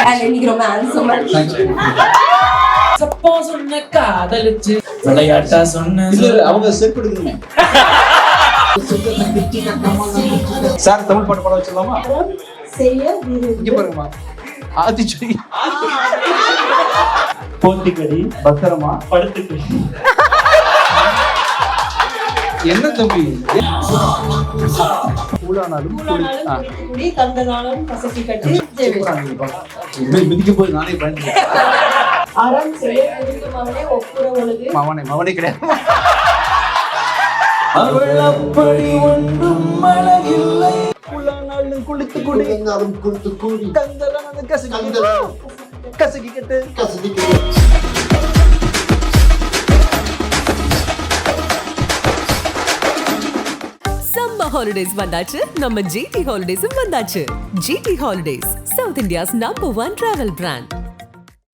And இன்னைக்கு ரொம்ப handsome ஆ இருக்கீங்க. சப்போ சொன்ன காதலிச்சு விளையாட்டா சொன்ன அவங்க செட் எடுக்கணுமே. சார் தமிழ் பாட்டு பாட வச்சிடலாமா? இங்க பாருங்கம்மா. ஆதிச்சொலி போத்திக்கடி பத்திரமா படுத்துக்கடி. என்ன தம்பி கூழானாலும் குடி தந்தனாலும் கசக்கி கட்டி மிதிக்க போய் நானே பயந்து அறம் செய்ய விரும்புமவனே ஒப்புரவொழுகு மவனே கிடையாது. அவள் அப்படி ஒன்றும் அழகில்லை. கூழானாலும் குளித்து குடி கந்தலான கசக்கி கட்டு. சம்மர் ஹாலிடேஸ் வந்தாச்சு, நம்ம ஜிடி ஹாலிடேஸும் வந்தாச்சு. GT holidays, south India's #1 travel brand.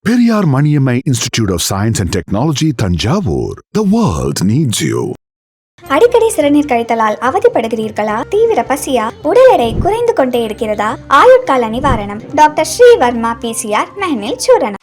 Periyar Maniammai Institute of Science and Technology, Tanjavur. The world needs you. அடிக்கடி சிறுநீர் கழித்தலால் அவதிப்படுகிறீர்களா? தீவிர பசியா? உடல் எடை குறைந்து கொண்டே இருக்கிறதா? ஆயுட்கால நிவாரணம் டாக்டர் ஸ்ரீவர்மா PCR மெஹனில் சூரணம்.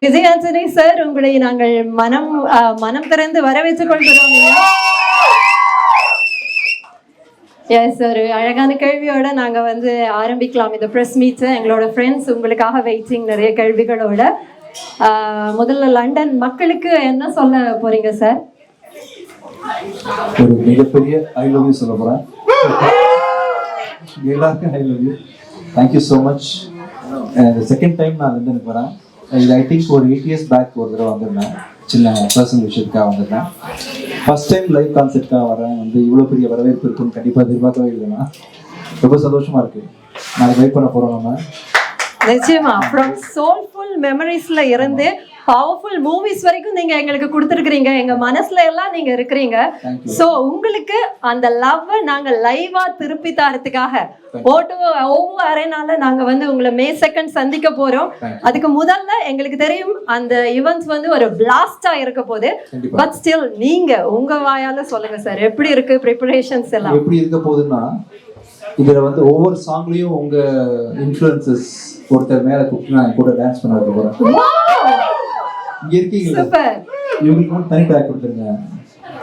விஜய் ஆண்டனி சார், உங்களை நாங்கள் மனம் திறந்து வரவேற்றுக் கொள்கிறோம். எஸ், ஒரு அழகான கேள்வியோட நாங்க ஆரம்பிக்கலாம் இந்த ப்ரெஸ் மீட். எங்களோட ஃப்ரெண்ட்ஸ் உங்களுக்காக வெயிட்டிங் நிறைய கேள்விகளோட. முதல்ல லண்டன் மக்களுக்கு என்ன சொல்ல போறீங்க சார்? ஒரு மிகப்பெரிய ஐ லவ் யூ சொல்ல போறேன். எல்லாருக்கும் I love you. Thank you so much. Second time நான் லண்டனுக்கு வரேன். இது ஐ திங்க் ஒரு 8 years பேக் ஒரு தடவை வந்திருந்தேன். சின்ன பர்சனல் விஷயத்துக்காக வந்திருந்தேன். ஃபர்ஸ்ட் டைம் லைவ் கான்செப்டாக வரேன். இவ்வளோ பெரிய வரவேற்பு இருக்குன்னு கண்டிப்பாக எதிர்பார்க்கவே இல்லைன்னா ரொம்ப சந்தோஷமா இருக்கு. நாளைக்கு வெயிட் பண்ண போறோம் நம்ம. நிச்சயமா, ஃப்ரம் சோல்ஃபுல் மெமரிஸ்ல இருந்து பவர்ஃபுல் மூவிஸ் வரைக்கும் நீங்க எங்களுக்கு கொடுத்துருக்கீங்க. எங்க மனசுல எல்லாம் நீங்க இருக்கிறீங்க. சோ உங்களுக்கு அந்த லவ் நாங்க லைவா திருப்பி தரத்துக்காக ஒவ்வொரு அரேனால நாங்க உங்களை May 2 சந்திக்க போறோம். அதுக்கு முதல்ல எங்களுக்கு தெரியும் அந்த ஈவென்ட்ஸ் ஒரு பிளாஸ்டா இருக்க போது. பட் ஸ்டில் நீங்க உங்க வாயால சொல்லுங்க சார், எப்படி இருக்கு ப்ரிப்பரேஷன்ஸ் எல்லாம்? எப்படி இருக்க போகுதுன்னா, இதுல ஒவ்வொரு சாங்லயும் உங்க இன்ஃப்ளூயன்சஸ் ஒருத்தர் மேல கூப்பிட்டு நான் கூட டான்ஸ் பண்ண வைக்க போறேன். இங்க இருக்கீங்களா? இவங்களுக்கு மட்டும் தனி ட்ராக் கொடுத்துருங்க.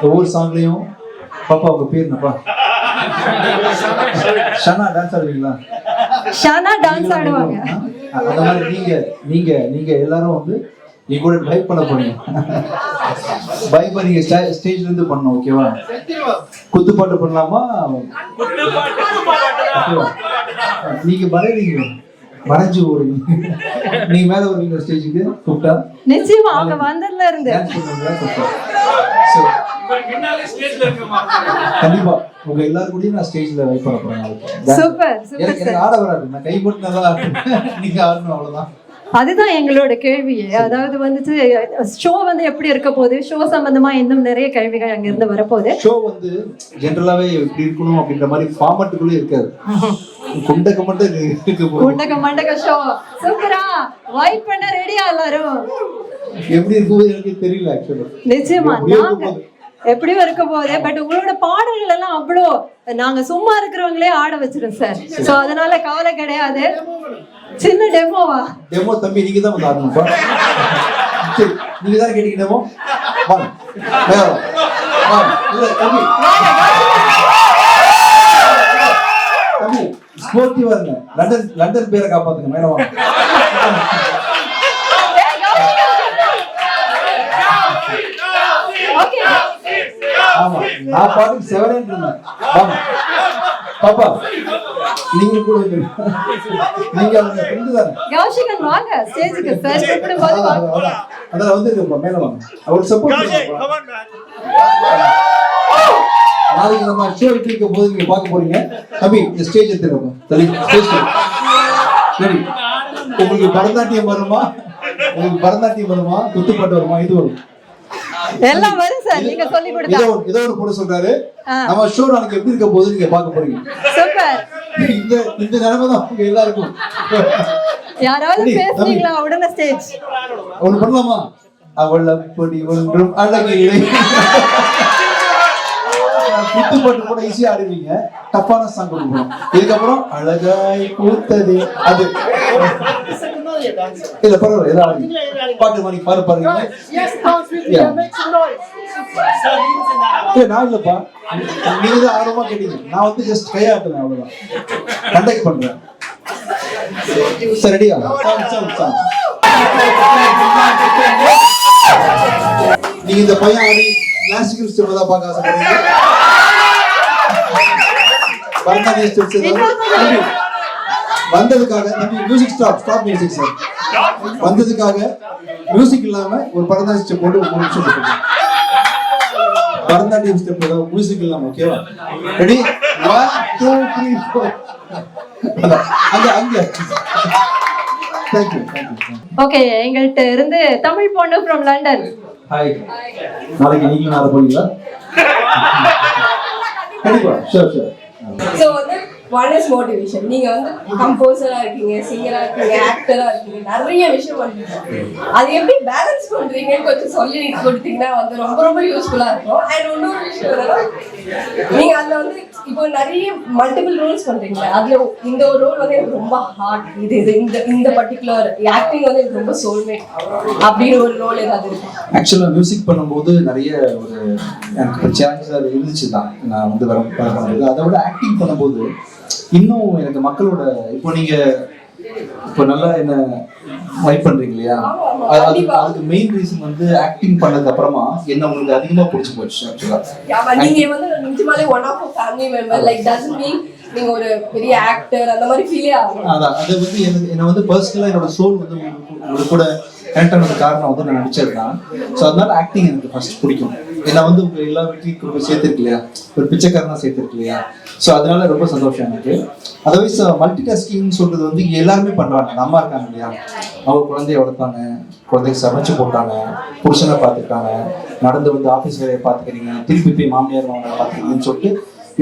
ஒவ்வொரு சாங்லயும் பாப்பா உங்க பேர் என்னப்பா? ஷனா டான்ஸ் ஆடுவீங்களா? ஷனா டான்ஸ் ஆடுவாங்க. அந்த மாதிரி நீங்க எல்லாரும் நீங்க கூட வைப் பண்ண போறீங்க. வைப் பண்ணீங்க ஸ்டேஜ்ல இருந்து பண்ணணும். ஓகேவா? குத்துப்பாட்டு பண்ணலாமா? நீங்க மறைஞ்சு ஓடுவீங்க. நீங்க மேல வருவீங்க ஸ்டேஜுக்கு கூப்பிட்டா. நிச்சயமா அவங்க வந்ததுல இருந்து கண்டிப்பா உங்க எல்லாரும் கூடயும் நான் ஸ்டேஜ்ல வைப் பண்ண போறேன். சூப்பர். எனக்கு ஆட வராது, நான் கை மட்டும் நல்லா நீங்க ஆடணும், அவ்வளவுதான். அதுதான் எங்களோட கேள்வியே. அதாவது ஷோ எப்படி இருக்க போகுது, ஷோ சம்பந்தமா இன்னும் நிறைய கேள்விகள் அங்க இருந்து வரப்போகுது. ஷோ ஜெனரலாவே எப்படி இருக்கணும் அப்படின்ற மாதிரி ஃபார்மட்டுக்குள்ளே இருக்காது. குண்டக்க மண்டக ஷோ சூப்பரா வைப் பண்ண ரெடியா எல்லாரும்? எப்படி இருக்கும் எனக்கு தெரியல ஆக்சுவலா. நிச்சயமா நாங்க எப்படியும் இருக்க போகுது. பட் உங்களோட பாடல்கள் எல்லாம் அவ்வளோ நாங்க சும்மா இருக்கிறவங்களே ஆட வச்சிரும் சார். சோ அதனால கவலை கிடையாது. சின்ன டெமோவா? டெமோ தம்பி நீங்க தான் ஆடணும்ப்பா. சரி, நீங்க தான் கேட்டீங்க டெமோ. வாங்க இல்ல தம்பி தம்பி ஸ்போர்ட்டிவா இருங்க. லண்டன் பேரை காப்பாத்துங்க. மேடம் வாங்க. ஆமா நான் பாட்டுக்கு செவரேன் இருந்தேன். வாங்க பாப்பா நீங்க கூட வந்துருங்க. நீங்க அவங்க ஃப்ரெண்டு தானே. கௌஷிகன் வாங்க ஸ்டேஜுக்கு சார் கூப்பிடும்போது வாங்க. அதெல்லாம் வந்துருங்கப்பா மேல வாங்க. அவருக்கு சப்போர்ட் பண்ணுங்க. நாளைக்கு நம்ம ஷோ எடுக்க போது நீங்க பார்க்க போறீங்க. தம்பி இந்த ஸ்டேஜ் எடுத்துருப்பா. சரி ஸ்டேஜ் சரி. உங்களுக்கு பரதநாட்டியம் வருமா? உங்களுக்கு பரதநாட்டியம் வருமா? குத்துப்பாட்டு வருமா? இது வரும். எல்லாம் வரும் சார் நீங்க சொல்லி கொடுத்தா. ஏதோ ஒரு போட சொல்றாரு. நம்ம ஷோ நாளைக்கு எப்படி இருக்க போகுது நீங்க பார்க்க போறீங்க. சூப்பர். இந்த நிலைமை தான் உங்க எல்லாருக்கும். யாராவது பேசுறீங்களா உடனே ஸ்டேஜ். ஒன்னு பண்ணலாமா? அவள் அப்படி ஒன்றும் அழகு இல்லை. குத்துப்பாட்டு கூட ஈஸியா ஆடுவீங்க. டஃப்பான சாங் கொடுக்கணும். இதுக்கப்புறம் அழகாய் பூத்தது அது இல்ல பரவாயில்ல ஏதாவது பாட்டு மாதிரி பாருங்க. நான் இல்லப்பா நீங்க தான் ஆர்வமா கேட்டீங்க. நான் வந்து ஜஸ்ட் கையாட்டுவேன் அவ்வளவுதான். கண்டக்ட் பண்றேன். சரி ரெடியா? நீங்க இந்த பையன் ஆடி கிளாசிக்கல் ஸ்டெப் தான் பார்க்க ஆசைப்படுறீங்க. பரதநாட்டிய ஸ்டெப்ஸ் வந்ததுக்காக தம்பி மியூசிக் ஸ்டாப் மியூசிக் சார். வந்ததுக்காக மியூசிக் இல்லாம ஒரு பரதநாட்டிய ஸ்டெப் போட்டு 3 நிமிஷம் போட்டுருக்கோம். பரதநாட்டியம் ஸ்டெப் மியூசிக் இல்லாம ஓகேவா? ரெடி 1 2 3 4 அங்க Thank you. ஓகே எங்கள்ட்ட இருந்து தமிழ் பொண்ணு from லண்டன். ஹாய். நாளைக்கு நீங்களும் வர போறீங்களா? கண்டிப்பா ஷூர். ஸோ வந்து ஒன் இஸ் மோட்டிவேஷன். நீங்க வந்து கம்போசரா இருக்கீங்க, சிங்கரா இருக்கீங்க, ஆக்டரா இருக்கீங்க, நிறைய விஷயம் பண்றீங்க. அது எப்படி பேலன்ஸ் பண்றீங்கன்னு கொஞ்சம் சொல்லி கொடுத்தீங்கன்னா வந்து ரொம்ப ரொம்ப யூஸ்ஃபுல்லா இருக்கும். அண்ட் இன்னொரு விஷயம் என்னன்னா நீங்க அதுல வந்து இப்போ நிறைய மல்டிபிள் ரோல்ஸ் பண்றீங்க. அதுல இந்த ஒரு ரோல் வந்து எனக்கு ரொம்ப ஹார்ட், இது இந்த பர்டிகுலர் ஆக்டிங் வந்து எனக்கு ரொம்ப சோல்மேட் அப்படின்னு ஒரு ரோல் ஏதாவது இருக்கு? ஆக்சுவலாக மியூசிக் பண்ணும்போது நிறைய ஒரு எனக்கு சேலஞ்சஸ் அது இருந்துச்சு தான். நான் வந்து பண்ணுறது அதை விட ஆக்டிங் பண்ணும்போது இன்னும் எனக்கு மக்களோட இப்போ நீங்க இப்போ நல்லா என்ன வைப் பண்றீங்க இல்லையா? அதுக்கு மெயின் ரீசன் வந்து ஆக்டிங் பண்ணதுக்கு அப்புறமா என்ன உங்களுக்கு அதிகமா பிடிச்சி போச்சு. ஆக்சுவலா நீங்க வந்து நிஜமாலே one of a family member like doesn't mean நீங்க ஒரு பெரிய ஆக்டர் அந்த மாதிரி ஃபீலே ஆகும். அதான் அது வந்து என்ன வந்து பர்சனலா என்னோட சோல் வந்து உங்களுக்கு கூட கனெக்ட் ஆனது காரணம் வந்து நான் நடிச்சது தான். ஸோ அதனால ஆக்டிங் எனக்கு ஃபர்ஸ்ட் பிடிக்கும். ஏன்னா வந்து உங்க எல்லா வீட்லையும் சேர்த்துருக்கு இல்லையா, ஒரு பிச்சைக்காரனா சேர்த்துருக்கு இல்லையா. ஸோ அதனால ரொம்ப சந்தோஷம் எனக்கு. அதர்வைஸ் மல்டி டாஸ்கிங் சொல்றது வந்து எல்லாருமே பண்றாங்க. நம்ம இருக்காங்க இல்லையா, அவங்க குழந்தைய வளர்த்தாங்க, குழந்தைக்கு சமைச்சு போட்டாங்க, புருஷனை பார்த்துக்கிட்டாங்க, நடந்து வந்து ஆஃபீஸ் வேலையை பார்த்துக்கிறீங்க, திருப்பி போய் மாமியார் மாமனை பார்த்துக்கிறீங்கன்னு சொல்லிட்டு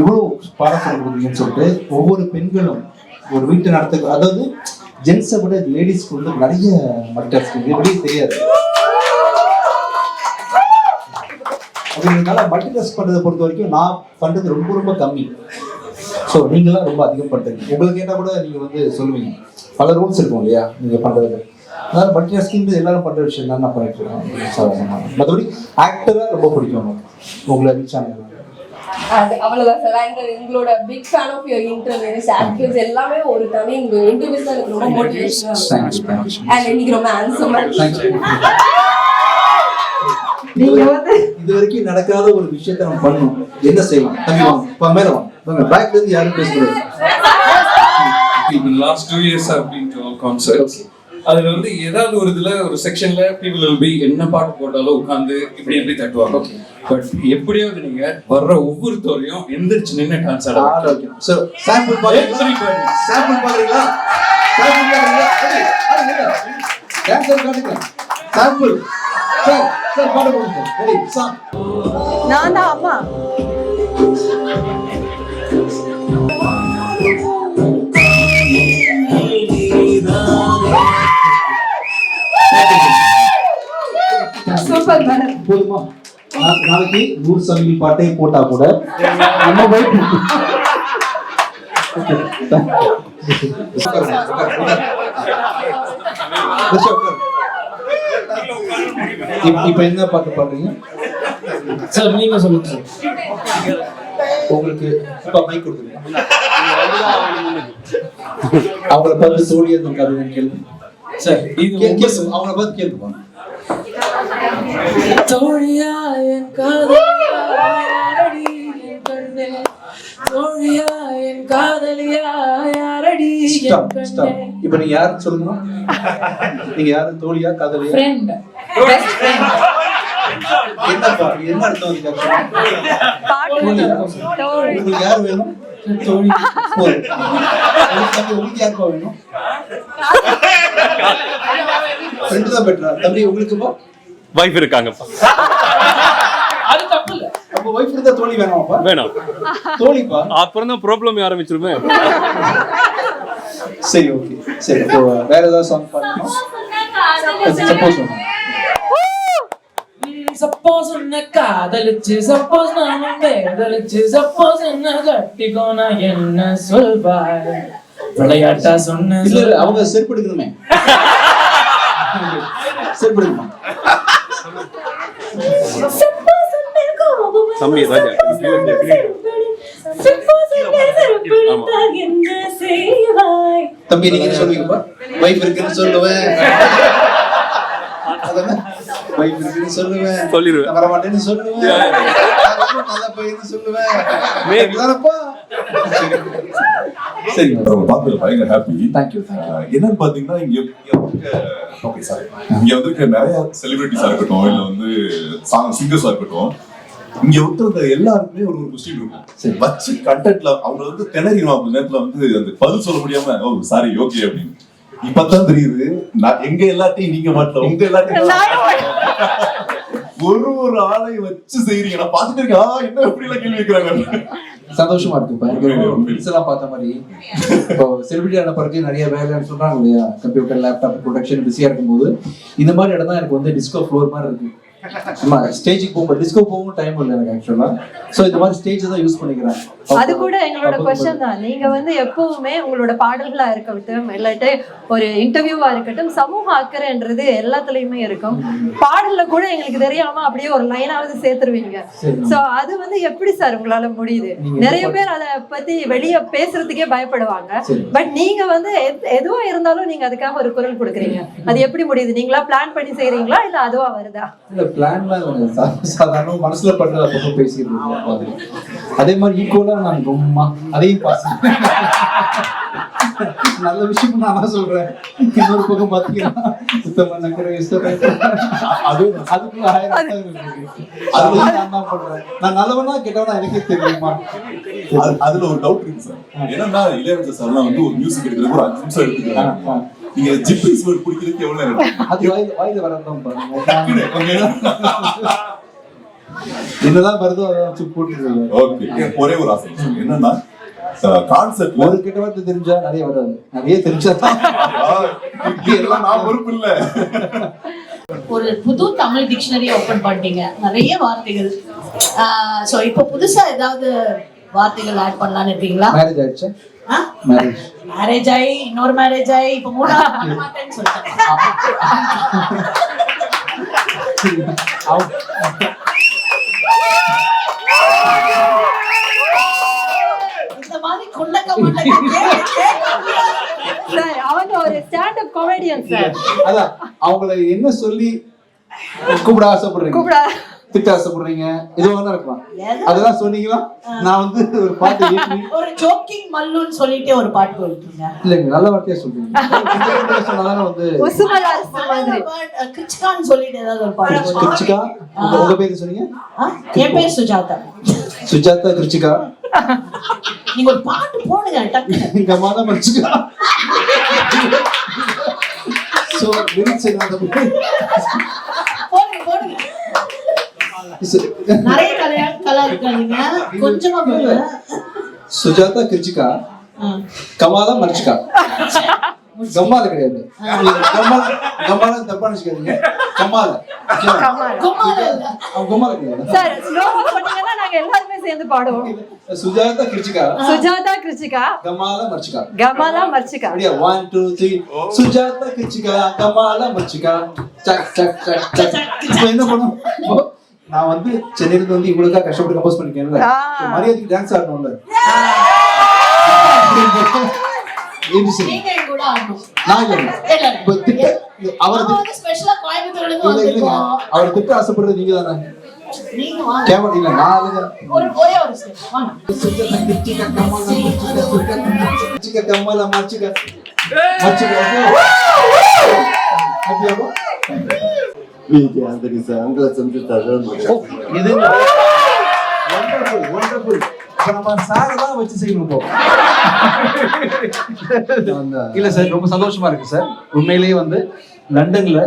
இவ்வளோ பாடம் கொடுக்குறீங்கன்னு சொல்லிட்டு ஒவ்வொரு பெண்களும் ஒரு வீட்டை நடத்த, அதாவது ஜென்ஸை விட லேடிஸ்க்கு வந்து நிறைய மல்டிடாஸ்கிங் எப்படி தெரியாது. அப்படிங்கிறதுனால மல்டிடாஸ்க் பண்றதை பொறுத்த வரைக்கும் நான் பண்றது ரொம்ப ரொம்ப கம்மி. ஸோ நீங்களாம் ரொம்ப அதிகம் பண்றீங்க. உங்களுக்கு கேட்டால் கூட நீங்க வந்து சொல்லுவீங்க பல ரூல்ஸ் இருக்கும் இல்லையா நீங்க பண்றதுல. அதனால மல்டிடாஸ்கிங் எல்லாரும் பண்ற விஷயம் தான் நான் பண்ணிட்டு இருக்கேன். மற்றபடி ஆக்டரா ரொம்ப பிடிக்கும் உங்களை ரீச் ஆனது. அவ்வளவுதான் சார். அண்ட் உங்களோட big fan of your interviews actives எல்லாமே ஒரு தனி இன்டர்வியூஸ் தான் எனக்கு ரொம்ப மோட்டிவேஷனல். அண்ட் இன்னைக்கு ரொம்ப ஹேண்ட்ஸமா நீங்க வந்து இது வரைக்கும் நடக்காத ஒரு விஷயத்தை நம்ம பண்ணணும். என்ன செய்யலாம்? தம்பி வாங்க மேல வாங்க. பேக்ல இருந்து யாரும் பேசுறது. In last 2 years I've been to all concerts. அதுல வந்து ஏதாவது ஒரு இதுல ஒரு செக்ஷன்ல people will be என்ன பாட்டு போட்டாலும் உட்கார்ந்து இப்படி தட்டுவாங்க. பட் எப்படியாவது நீங்க வர்ற ஒவ்வொருத்தரையும் எந்திரிச்சு நின்று டான்ஸ் ஆட வைக்கணும். சோ சாம்பிள் பாக்குறீங்களா? சாம்பிள் பாக்குறீங்களா? டான்ஸ் காட்டுங்க. சாம்பிள் சார் பாட போடுங்க. Ready song. நான் தான் அம்மா. Super madam. போதுமா? நாளைக்கு 100 சங்கிலி பாட்டை போட்டா கூட நம்ம வைப். இப்ப என்ன பாட்டு பாடுறீங்க சார்? நீங்க சொல்லுங்க சார். உங்களுக்கு இப்ப மைக் கொடுத்துருங்க. அவங்கள பார்த்து சோழியா இருக்காது கேள்வி சார். இது அவங்கள பார்த்து கேள்வி தோழியா என் காதலியா ஸ்டாப் ஸ்டாப். இப்போ நீங்க யாருன்னு சொல்லுங்க. நீங்க யாரு, தோழியா காதலியா? Friend best friend. என்னப்பா என்ன அர்த்தம் அதுக்கு? உங்களுக்கு யார் வேணும்? தோழி. உங்களுக்கு யாருப்பா வேணும்? ஃப்ரெண்ட் தான் பெட்டரா? தம்பி உங்களுக்குப்பா வைஃப் இருக்காங்கப்பா. அது தப்பு இல்ல. அப்ப வைஃப் இருந்தா தோழி வேணாமாப்பா? வேணாம். தோழிப்பா. அப்புறம் தான் ப்ராப்ளம் ஆரம்பிச்சிருமே. சரி ஓகே சரி. இப்போ வேற ஏதாவது சாங் பாடணும்? சப்போஸ் சப்போஸ் உன்னை காதலிச்சு சப்போஸ் நானும் வேதலிச்சு சப்போஸ் என்ன கட்டிக்கோனா என்ன சொல்வாய்? விளையாட்டா சொன்ன இல்ல இல்ல அவங்க செருப்படுக்கணுமே. செருப்படுக்கணுமா? தம்பி ராஜா தம்பி நீங்க என்ன சொல்லுவீங்கப்பா? வைஃப் இருக்குன்னு சொல்லுவேன். வைஃப் இருக்குன்னு சொல்லுவேன். சொல்லிடுவேன். வர மாட்டேன்னு சொல்லுவேன். நல்லா போயின்னு சொல்லுவேன். சரி பார்த்ததுல பயங்கர ஹாப்பி. தேங்க்யூ. என்னன்னு பாத்தீங்கன்னா இங்க ஓகே சாரி, இங்க வந்து நிறைய செலிபிரிட்டிஸா இருக்கட்டும் இல்ல வந்து சிங்கர்ஸா இருக்கட்டும், இங்க இருக்கிற எல்லாருக்குமே ஒரு கொஸ்டின் இருக்கும். வச்சு கண்டென்ட்ல அவங்க வந்து திணறிடுவாங்க. நேரத்துல வந்து அந்த பதில் சொல்ல முடியாம ஓ சாரி ஓகே அப்படின்னு. இப்பதான் தெரியுது நான் எங்க எல்லாத்தையும் நீங்க மாட்டோம், உங்க எல்லாத்தையும் ஒரு ஆளை வச்சு செய்யறீங்க. நான் பாத்துட்டு இருக்கேன் என்ன எப்படி எல்லாம் கேள்வி வைக்கிறாங்க. சந்தோஷமா இருக்கு. எல்லாம் பார்த்த மாதிரி இப்போ செலிபிரிட்டியான பிறகு நிறைய வேலைன்னு சொல்றாங்க இல்லையா, கம்ப்யூட்டர் லேப்டாப் ப்ரொடக்ஷன் பிஸியா இருக்கும்போது இந்த மாதிரி இடம் தான் எனக்கு வந்து டிஸ்கோ ஃப்ளோர் மாதிரி இருக்கு. ஸ்டேஜுக்கு போகும்போது டிஸ்கோ போகவும் டைம் இல்லை எனக்கு ஆக்சுவலா. ஸோ இந்த மாதிரி ஸ்டேஜ் தான் யூஸ் பண்ணிக்கிறேன். அது கூட எங்களோட கொஸ்டின் தான். நீங்க வந்து எப்பவுமே உங்களோட பாடல்களா இருக்கட்டும் இல்லாட்டி ஒரு இன்டர்வியூவா இருக்கட்டும், சமூக அக்கறைன்றது எல்லாத்துலயுமே இருக்கும். பாடல்ல கூட எங்களுக்கு தெரியாம அப்படியே ஒரு லைனாவது சேர்த்துருவீங்க. சோ அது வந்து எப்படி சார் உங்களால முடியுது? நிறைய பேர் அதை பத்தி வெளியே பேசுறதுக்கே பயப்படுவாங்க. பட் நீங்க வந்து எதுவா இருந்தாலும் நீங்க அதுக்காக ஒரு குரல் கொடுக்குறீங்க. அது எப்படி முடியுது? நீங்களா பிளான் பண்ணி செய்யறீங்களா இல்ல அதுவா வருதா? பிளான்லாம் சாதாரண மனசுல பண்ற அப்பப்போ பேசிடுறோம். அதே மாதிரி ஈக்குவலா நான் ரொம்ப அதையும் பாசி நல்ல விஷயம் நான் சொல்றேன். இன்னொரு பக்கம் பாத்தீங்கன்னா சுத்தமா நக்கிற அதுக்குள்ள 1000 அதையும் நான் தான் பண்றேன். நான் நல்லவனா கெட்டவனா எனக்கே தெரியுமா? அதுல ஒரு டவுட் இருக்கு சார். என்னன்னா இளையராஜா சார்லாம் வந்து ஒரு மியூசிக் எடுக்கிறதுக்கு ஒரு 5 நிமிஷம் எடுத்துக்கிறாங்க. நீங்க ஜிப்ரிஸ் வேர்ட் குடிக்கிறதுக்கு எவ்வளவு நேரம்? அது வாயில வரதான் பாருங்க. என்னதான் வருதோ அதான் போட்டுருக்கீங்க. ஓகே, ஒரே ஒரு ஆசை என்னன்னா கான்செப்ட் ஒரு கிட்ட வார்த்தை தெரிஞ்சா நிறைய வராது, நிறைய தெரிஞ்சா எல்லாம் நான் பொறுப்பு இல்ல. ஒரு புது தமிழ் டிக்ஷனரி ஓபன் பண்ணிட்டீங்க, நிறைய வார்த்தைகள். சோ இப்போ புதுசா ஏதாவது வார்த்தைகள் ஆட் பண்ணலாம்னு இருக்கீங்களா? மேரேஜ் ஆயிடுச்சு. மேரேஜ் ஆகி இன்னொரு மேரேஜ் ஆகி இப்ப மூணாவது பண்ண மாட்டேன்னு சொல்லிட்டேன். இந்த மாதிரி குண்டக்க சார் அவங்க ஒரு ஸ்டாண்ட் அப் காமெடியன் சார். அதான் அவங்கள என்ன சொல்லி கூப்பிட ஆசைப்படுறீங்க, திட்ட ஆசைப்படுறீங்க, எதுவாக இருக்கலாம். அதெல்லாம் சொன்னீங்களா? நான் வந்து ஒரு பாட்டு ஒரு ஜோக்கிங் மல்லுன்னு சொல்லிட்டு ஒரு பாட்டு போயிட்டீங்க. இல்லைங்க, நல்ல வார்த்தையா சொல்றீங்க. சொன்னாலும் வந்து கிருச்சிகான்னு சொல்லிட்டு ஏதாவது ஒரு பாட்டு. கிருச்சிகா, உங்க பேரு சொன்னீங்க? என் பேர் சுஜாதா. சுஜாதா கிருச்சிகா. நீங்க ஒரு பாட்டு போடுங்க டக்குனு. எங்க அம்மா தான் படிச்சுக்கா. சோ லிரிக்ஸ் என்ன போடுங்க போடுங்க. நிறைய கலா இருக்காங்க, கொஞ்சமா போடுங்க. சுஜாதா கிருச்சிகா, கமாலா மர்ச்சிகா. கமால கிடையாது, கமால தப்பா நினைச்சுக்காதீங்க. கமால கமால கிடையாது சார். ஸ்லோவா சொன்னீங்கன்னா நாங்க எல்லாரும் சேர்ந்து பாடுவோம். சுஜாதா கிருச்சிகா, சுஜாதா கிருச்சிகா, கமாலா மர்ச்சிகா. கமாலா மர்ச்சிகா. அப்படியே 1 2 3. சுஜாதா கிருச்சிகா, கமாலா மர்ச்சிகா. சக் சக் சக் சக். இப்போ என்ன பண்ணும்? நான் வந்து சென்னையில வந்து இவ்வளவுக்கா கஷ்டப்பட்டு கம்போஸ் பண்ணிருக்கேன்ல, மரியாதைக்கு டான்ஸ் ஆடணும்ல. நீங்க கூட ஆடணும். நான் இல்ல அவர் ஸ்பெஷலா கோயம்புத்தூர்ல இருந்து வந்திருக்கோம். அவர் திட்ட ஆசைப்படுறது நீங்க தானே. நீங்க வாங்க. கேமரா இல்ல நான் அதுக்கு ஒரே ஒரு ஸ்டெப் வாங்க. மச்சிக்க கம்மல மச்சிக்க மச்சிக்க அப்படியாவா வீட்டு ஆந்தனி சார் அங்களை சந்தித்தாரு இது வண்டர்ஃபுல் வண்டர்ஃபுல். இப்ப நம்ம சார் தான் வச்சு செய்யணும் போ. இல்ல சார் ரொம்ப சந்தோஷமா இருக்கு சார். உண்மையிலேயே வந்து லண்டன்ல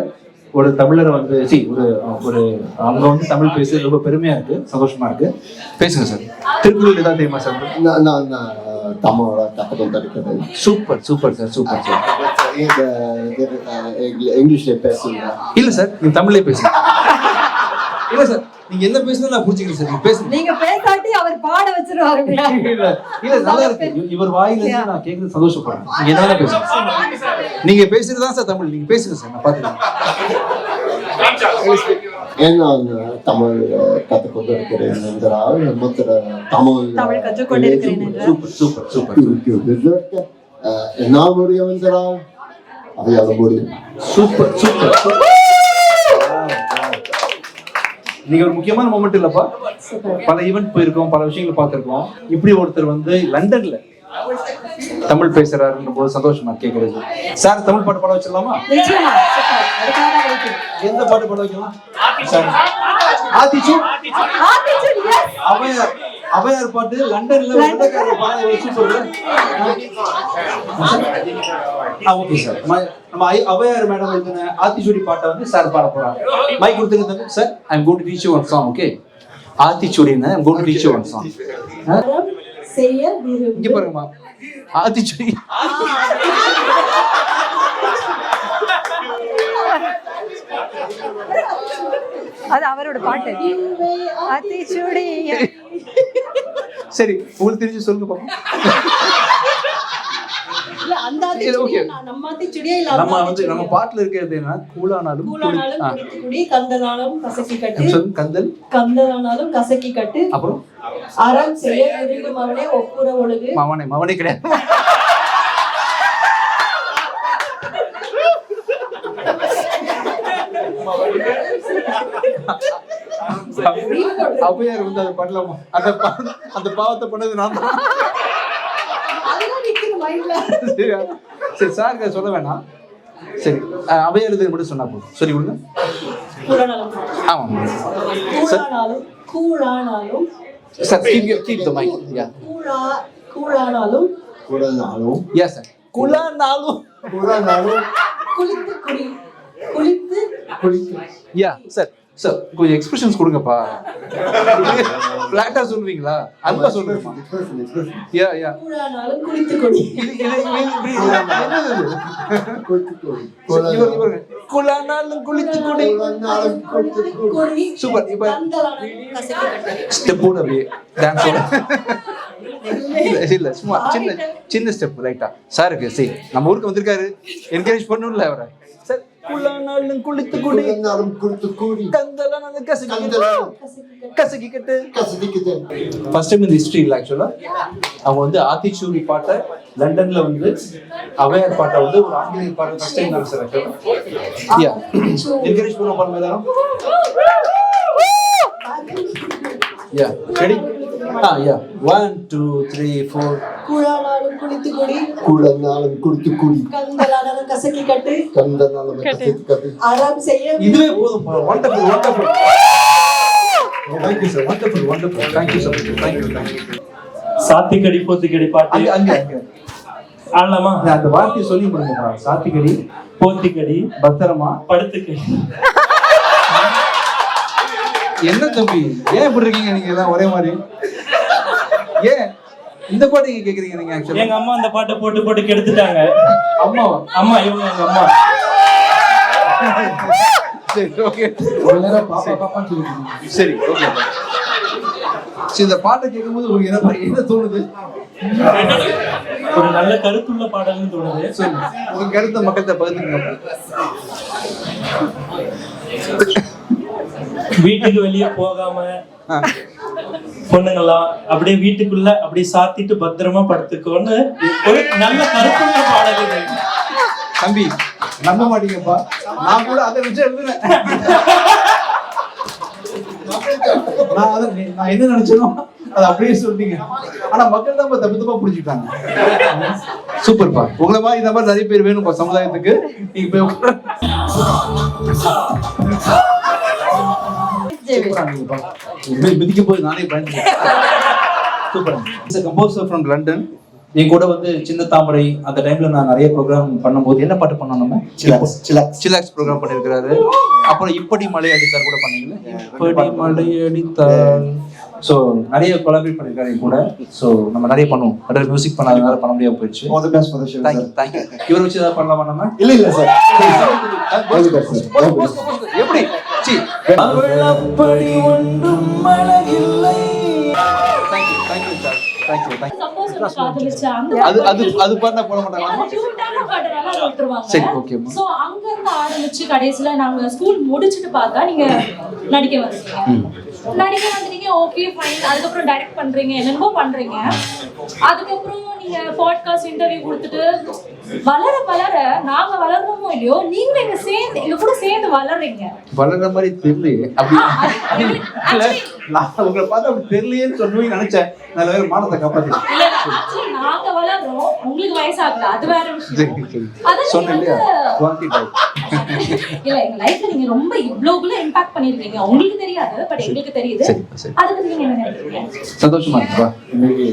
ஒரு தமிழரை வந்து ஒரு அவங்க வந்து தமிழ் பேச ரொம்ப பெருமையா இருக்கு, சந்தோஷமா இருக்கு. பேசுங்க சார். திருக்குறள் ஏதாவது தெரியுமா சார்? நான் தமிழோட கற்றுக்கொண்டு இருக்கிறேன். Super super sir, super sir. இங்கிலீஷ்ல பேசுங்க. இல்ல சார், நீங்க தமிழ்லயே பேசுங்க. இல்ல சார், நீங்க என்ன பேசுனா நான் புரிஞ்சுக்கிறேன் சார். நீங்க பேசுங்க. நீங்க பேசாட்டி அவர் பாட வச்சிருவாரு. இல்ல நல்லா இருக்கு. இவர் வாயில இருந்து நான் கேக்குறது சந்தோஷப்படுறேன். நீங்க என்ன பேசுங்க. நீங்க பேசுறது தான் சார் தமிழ். நீங்க பேசுங்க சார், நான் பாத்துக்கிறேன். ஏன்னா தமிழ் கற்றுக்கொண்டு இருக்கிறேன் என்றால் தமிழ் கற்றுக்கொண்டு இருக்கிறேன். Super super super. நான் முடியும் என்றால் அவையால முடியும். Super super super. நீங்க ஒரு முக்கியமான மொமெண்ட் இல்லப்பா. பல ஈவென்ட் போயிருக்கோம், பல விஷயங்களை பார்த்திருக்கோம். இப்படி ஒருத்தர் வந்து லண்டன்ல தமிழ் பேசுறாருன்ற போது சந்தோஷமா கேக்குறது. சார் தமிழ் பாட்டு பாட வச்சிடலாமா? நிச்சயமா. சூப்பர். அதுக்காக தான் வெயிட்டிங். எந்த பாட்டு பாட வைக்கலாம் சார்? ஆத்திச்சூட். ஆத்திச்சூட். எஸ். அவையார் பாட்டு லண்டன்ல வெள்ளக்காரர் பாட சூப்பர். Okay sir. நம்ம அவையார் மேடம் எழுதின ஆத்திச்சூடி பாட்டை வந்து சார் பாட போறாங்க. மைக் கொடுத்துருங்க sir. I am going to teach you one song. Okay, ஆத்திச்சூடின்னு I am going to teach you one song. செய்ய இங்க பாருங்கம்மா, ஆத்திச்சூடி. அது அவரோட பாட்டு. ஆத்திச்சூடி. சரி, உங்களுக்கு தெரிஞ்சு சொல்லுங்க பாப்போம். இல்ல அந்த ஆத்திச்சூடியே நம்ம ஆத்திச்சூடியே இல்ல. நம்ம வந்து நம்ம பாட்டுல இருக்கிறது என்ன? கூழானாலும் குடி கந்தனாலும் கசக்கி கட்டு. கந்தனாலும் கசக்கி கட்டு. அப்புறம் அறம் செய்ய விரும்பும் மவனே ஒப்புற ஒழுகு. மவனே கிடையாது. அவையார் வந்து அதை பண்ணலாமா? அந்த பாவத்தை பண்ணது நான் தான். சரி சார் சொல்ல வேணாம். சரி, அவையார் இது மட்டும் சொன்னா போதும். சொல்லி கொடுங்க. ஆமா கூழானாலும் sir, keep the mic. Yeah. கூழானாலும் yes sir. கூழானாலும் குளித்து yeah sir. சார் கொஞ்சம் எக்ஸ்பிரஷன்ஸ் கொடுங்கப்பா. ஃபிளாட்டா சொல்வீங்களா? அன்பா சொல்லுங்கப்பா. யா கூழானாலும் குளித்து குடி. கூழானாலும் குளித்து குடி. சூப்பர். இப்ப ஸ்டெப் போடு அப்படியே டான்ஸ் ஓட. இல்ல சும்மா சின்ன ஸ்டெப் ரைட்டா. சாருக்கு சரி, நம்ம ஊருக்கு வந்திருக்காரு, என்கரேஜ் பண்ணணும்ல அவரை. சார், குளானாலும் குளித்து குடி, கந்தலானாலும் கசக்கி கட்டு. ஃபர்ஸ்ட் டைம் இந்த ஹிஸ்டரி இல்ல ஆக்சுவலா. அவங்க வந்து ஆத்திச்சூடி பாட்டை லண்டன்ல வந்து அவையார் பாட்டை வந்து ஒரு ஆங்கிலேய பாட்டு ஃபர்ஸ்ட் டைம் தான் சார் ஆக்சுவலா. யா, என்கரேஜ் பண்ண பாருங்க எல்லாரும். யா, ரெடி? யா, 1 2 3 4. கூழானாலும் குளித்து குடி. கந்தலானாலும் கசக்கி கட்டு. அறம் செய்ய. இதுவே போதும். Wonderful wonderful. Thank you sir. Wonderful. Thank you so much. Thank you. சாத்திக்கடி போத்திக்கடி பாட்டு அங்க ஆடலாமா? அந்த வார்த்தையை சொல்லி முடியுமா? சாத்திக்கடி போத்திக்கடி பத்திரமா படுத்துக்கடி. என்ன தம்பி, ஏன் இப்படி இருக்கீங்க நீங்க எல்லாம் ஒரே மாதிரி? ஏன் இந்த பாட்டு நீங்க கேக்குறீங்க? நீங்க ஆக்சுவலா எங்க அம்மா அந்த பாட்டை போட்டு கெடுத்துட்டாங்க. அம்மாவா? அம்மா இவங்க எங்க அம்மா. சரி ஓகே, ஒரு நேரம் பாப்பான்னு சொல்லிருக்கீங்க. சரி ஓகே. சரி, இந்த பாட்டை கேட்கும்போது உங்களுக்கு என்ன தோணுது? ஒரு நல்ல கருத்துள்ள பாடல்னு தோணுது. சரி, உங்க கருத்தை மக்கள்கிட்ட பகிர்ந்துங்க. வீட்டுக்கு வெளியே போகாம பொண்ணுங்களாம் அப்படியே வீட்டுக்குள்ள அப்படியே சாத்திட்டு பத்திரமா படுத்துக்கோன்னு ஒரு நல்ல கருத்துள்ள பாடல். தம்பி நம்ப மாட்டீங்கப்பா, நான் கூட அதை வச்சு எழுதுனேன். நான் என்ன நினைச்சேனோ அது அப்படியே சொல்லிட்டீங்க. ஆனா மக்கள் தான் தப்பு தப்பா புரிஞ்சுக்கிட்டாங்க. சூப்பர்ப்பா. உங்களை மாதிரி இந்த மாதிரி நிறைய பேர் வேணும் சமுதாயத்துக்கு. நீங்க போய் மிதிக்கும் போது நானே பயந்துட்டேன். சூப்பர். Composer from London. என் கூட வந்து சின்ன தாமரை அந்த டைம்ல நான் நிறைய ப்ரோக்ராம் பண்ணும்போது என்ன பாட்டு பண்ணோம் நம்ம? சிலாக்ஸ் ப்ரோக்ராம் பண்ணியிருக்கிறாரு. அப்புறம் இப்படி மழை அடித்தார் கூட பண்ணீங்களா? இப்படி மழை அடித்தார். ஸோ நிறைய கொலாபரேட் பண்ணியிருக்காரு என் கூட. ஸோ நம்ம நிறைய பண்ணுவோம். நிறைய மியூசிக் பண்ணாதனால பண்ண முடியாம போயிடுச்சு. தேங்க்யூ. இவரை வச்சு ஏதாவது பண்ணலாமா நம்ம? இல்ல சார். எப்படி அது பண்ண போட மாட்டாங்க. சரி, ஓகே. சோ அங்க இருந்து ஆரம்பிச்சு கடைசில நாங்க ஸ்கூல் முடிச்சிட்டு பார்த்தா நீங்க நடிக்க வந்துட்டீங்க. Okay fine. அதுக்கப்புறம் டைரக்ட் பண்றீங்க, என்னென்னமோ பண்றீங்க. அதுக்கப்புறம் நீங்க பாட்காஸ்ட் இன்டர்வியூ கொடுத்துட்டு வளர வளர நாங்க வளர்றோமோ இல்லையோ நீங்க எங்க கூட சேர்ந்து வளர்றீங்க. வளர்ற மாதிரி தெரியலையே. நான் உங்களை பார்த்து அப்படி தெரியலையேன்னு சொல்லுவீங்க நினைச்சேன். நல்ல வேலை மானத்தை காப்பாத்திட்டேன். நாங்க வளர்றோம், உங்களுக்கு வயசாகல, அது வேற விஷயம். சொன்னேன் இல்லையா? இல்ல எங்க லைஃப்ல நீங்க ரொம்ப இவ்வளவுக்குள்ள இம்பாக்ட் பண்ணிருக்கீங்க. உங்களுக்கு தெரியாது, பட் எங்களுக்கு தெரியுது. அதுக்கு நீங்க என்ன நினைக்கிறீங்க? சந்தோஷமா இருக்குப்பா. இன்னைக்கு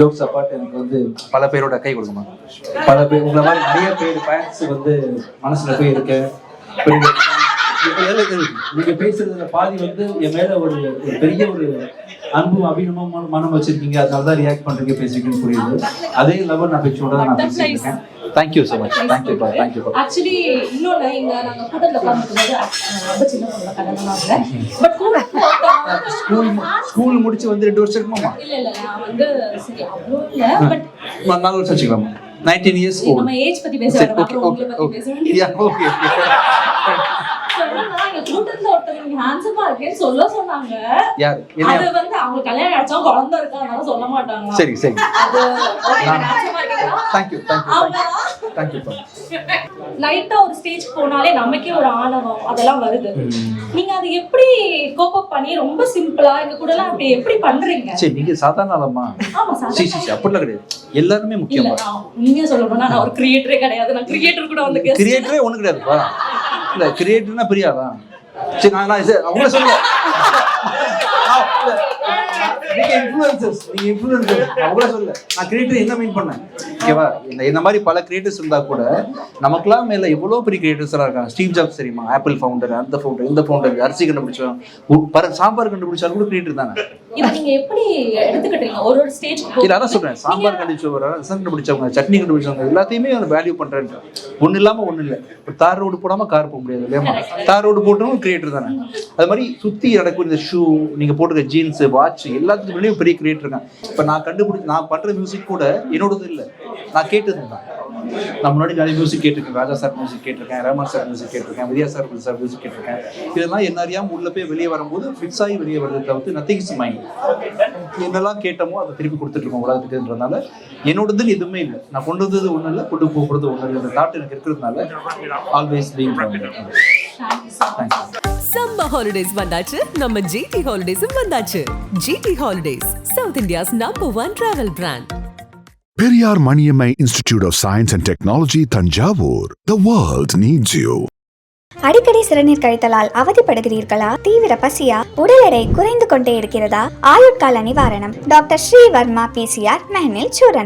ஜோக்ஸ் அப்பார்ட் எனக்கு வந்து பல பேரோட கை கொடுக்கணும். பல பேர் உங்களை மாதிரி நிறைய பேர் ஃபேன்ஸ் வந்து மனசுல போய் இருக்கு. நீங்க பேசுறதுல பாதி வந்து என் மேல ஒரு பெரிய ஒரு அன்பு அபிநவமான மனம் வச்சிருக்கீங்க. அதனாலதான் ரியாக்ட் பண்றீங்க, பேசுறீங்கன்னு புரியுது. அதே லெவல் நான் பேச்சோட நான் பேசிட்டு இருக்கேன். Thank you so much. தேங்க்யூப்பா. ஆக்சுவலி இன்னொன்னு இங்க நாங்க கூட்டத்துல உட்கார்ந்துருக்கும்போது ரொம்ப சின்ன பொண்ணு கல்யாணம் பட் ஸ்கூல் முடிச்சு வந்து 2 வருஷம் இருக்குமா? இல்ல நான் வந்து சரி அவ்வளோ இல்ல பட் 4 வருஷம் வச்சுக்கலாமா? 19 years old. நம்ம ஏஜ் பத்தி பேச வேண்டாம். அப்புறம் உங்களை பத்தி பேச வேண்டியது. ஓகே. சொன்னா எங்க கூட்டத்துல ஒருத்தவங்க ஹேண்ட்ஸமா இருக்கேன்னு சொன்னாங்க. யார்? அது வந்து அவங்க கல்யாணம் ஆச்சா குழந்தை இருக்கா அதனால சொல்ல மாட்டாங்க. சரி. அது ஓகே ஹேண்ட்ஸமா இருக்கீங்களா? தேங்க்யூ. லைட்டா ஒரு ஸ்டேஜ் போனாலே நமக்கே ஒரு ஆணவம் அதெல்லாம் வருது. நீங்க அது எப்படி கோப் அப் பண்ணி ரொம்ப சிம்பிளா எங்க கூட எல்லாம் அப்படி எப்படி பண்றீங்க? சரி, நீங்க சாதாரண ஆளமா? ஆமா சாதாரண. அப்படிலாம் கிடையாது. எல்லாருமே முக்கியம். நீங்க சொல்லணும்னா நான் ஒரு கிரியேட்டரே கிடையாது. நான் கிரியேட்டர் கூட வந்து கிரியேட்டரே ஒண்ணு கிடையாதுப்பா. இல்ல கிரியேட்டர்னா பெரியாளா? சரி நான் அவங்கள சொல்ல. நீங்க இன்ஃப்ளூயன்சர்ஸ் அவங்கள சொல்ல. நான் கிரியேட்டர் என்ன மீன் பண்ணேன் ஓகேவா? இந்த மாதிரி பல கிரியேட்டர்ஸ் இருந்தா கூட நமக்குலாம் மேல எவ்வளவு பெரிய கிரியேட்டர்ஸ் எல்லாம் இருக்காங்க. ஸ்டீவ் ஜாப்ஸ் தெரியுமா? ஆப்பிள் ஃபவுண்டர், அந்த ஃபவுண்டர், இந்த ஃபவுண்டர், அரிசி கண்டுபிடிச்சோம், சாம்பார் கண்டுபிடிச்சாலும் கூட கிரியேட்டர் தானே. இத நீங்க எப்படி எடுத்துக்கிட்டீங்க? ஒரு ஸ்டேஜ்க்கு இல்ல அதான் சொல்றேன். சாம்பார் கண்டுபிடிச்சவங்க, சட்னி கண்டுபிடிச்சவங்க எல்லாத்தையுமே வேல்யூ பண்றேன். ஒண்ணு இல்லாம ஒண்ணு இல்ல. தார் ரோடு போடாம கார் போக முடியாது இல்லையா? தார் ரோடு போட்டவங்க கிரியேட்டர் தானே. அது மாதிரி சுத்தி நடக்கும் இந்த ஷூ, நீங்க போட்டுக்க ஜீன்ஸ், வாட்ச் எல்லாத்துக்குள்ளேயும் பெரிய கிரியேட்டர் இருக்காங்க. இப்ப நான் பண்ற மியூசிக் கூட என்னோடது இல்ல, நான் கேட்டது தான். நான் முன்னாடி நிறைய மியூசிக் கேட்டிருக்கேன். ராஜா சார் மியூசிக் கேட்டிருக்கேன், ரஹ்மான் சார் மியூசிக் கேட்டிருக்கேன், வித்யா சார் மியூசிக் கேட்டிருக்கேன். இதெல்லாம் என்ன அறியாம உள்ள போய் வெளியே வரும்போது ஃபிக்ஸ் ஆகி வெளியே வருது தவிர்த்து நத்திங் இஸ் மைண்ட். என்னெல்லாம் கேட்டோமோ அதை திருப்பி கொடுத்துட்டு இருக்கோம் உலகத்துக்குன்றதுனால என்னோடதுன்னு எதுவுமே இல்லை. நான் கொண்டு வந்தது ஒன்றும் இல்லை, கொண்டு போகிறது ஒன்றும் இல்லை. அந்த தாட் எனக்கு இருக்கிறதுனால ஆல்வேஸ் பீங் சம்மர் ஹாலிடேஸ் வந்தாச்சு, நம்ம ஜிடி ஹாலிடேஸும் வந்தாச்சு. GT holidays, south India's #1 travel brand. Periyar Maniammai Institute of Science and Technology, Tanjavur. The world needs you. அடிக்கடி சிறுநீர் கழித்தலால் அவதிப்படுகிறீர்களா? தீவிர பசியா? உடல் எடை குறைந்து கொண்டே இருக்கிறதா? ஆயுட்கால நிவாரணம் டாக்டர் ஸ்ரீ வர்மா PCR மெஹனில் சூரணம்.